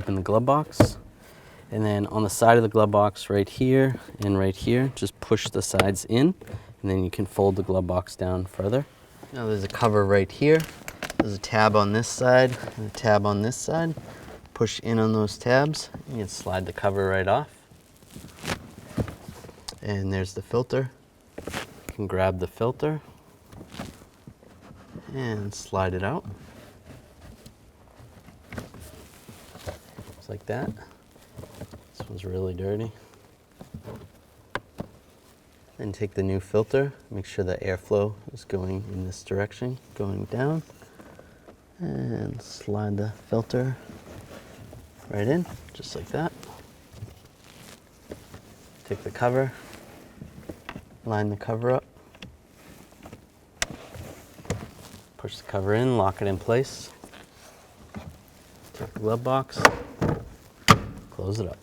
open the glove box. And then on the side of the glove box right here and right here, just push the sides in, and then you can fold the glove box down further. Now there's a cover right here. There's a tab on this side and a tab on this side. Push in on those tabs, and you can slide the cover right off. And there's the filter. You can grab the filter and slide it out. Just like that. This one's really dirty. Then take the new filter, make sure the airflow is going in this direction, going down, and slide the filter right in, just like that. Take the cover, line the cover up, push the cover in, lock it in place, take the glove box, close it up.